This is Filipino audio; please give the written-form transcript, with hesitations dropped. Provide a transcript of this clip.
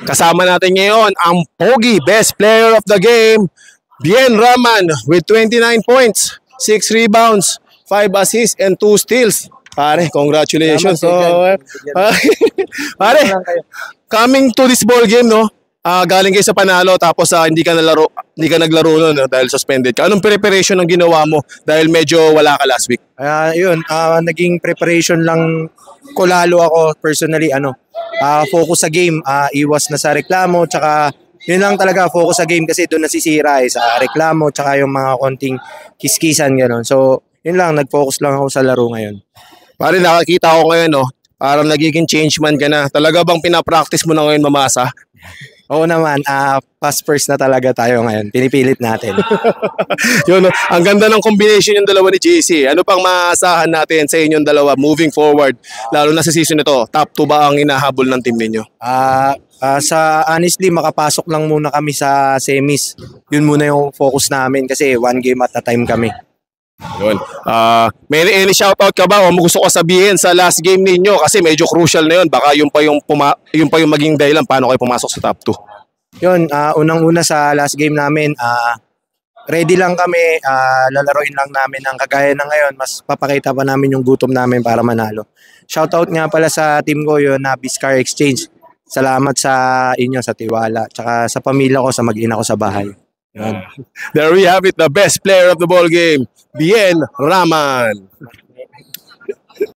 Kasama natin ngayon ang Pogi, best player of the game, Bien Raman with 29 points, 6 rebounds, 5 assists, and 2 steals. Pare, congratulations. So, pare, coming to this ball game, no? Galing kayo sa panalo tapos hindi ka naglaro noon, no, dahil suspended ka. Anong preparation ang ginawa mo dahil medyo wala ka last week? Naging preparation lang ko lalo ako personally, focus sa game, iwas na sa reklamo, tsaka yun lang talaga, focus sa game kasi doon nasisira sa reklamo, tsaka yung mga konting kiskisan, gano'n. So, yun lang, nag-focus lang ako sa laro ngayon. Pare, nakakita ko ngayon, no, parang nagiging change man ka na. Talaga bang pinapractice mo na ngayon mamasa? Oo naman, pass first na talaga tayo ngayon. Pinipilit natin. Yun, no? Ang ganda ng combination yung dalawa ni JC. Ano pang maasahan natin sa inyong dalawa moving forward? Lalo na sa season nito, top 2 ba ang hinahabol ng team ninyo? Honestly, makapasok lang muna kami sa semis. Yun muna yung focus namin kasi one game at a time kami. Yun. May any shoutout ka ba o gusto ko sabihin sa last game ninyo kasi medyo crucial na yun. Baka yun pa yung maging dahilan paano kayo pumasok sa top 2. Yun, unang-una sa last game namin, ready lang kami, lalaroin lang namin ang kagaya na ngayon. Mas papakita pa namin yung gutom namin para manalo. Shoutout nga pala sa team ko yun na Biscar Exchange. Salamat sa inyo, sa tiwala. Tsaka sa pamilya ko, sa mag-ina ko sa bahay. There we have it, the best player of the ball game, Bien Raman.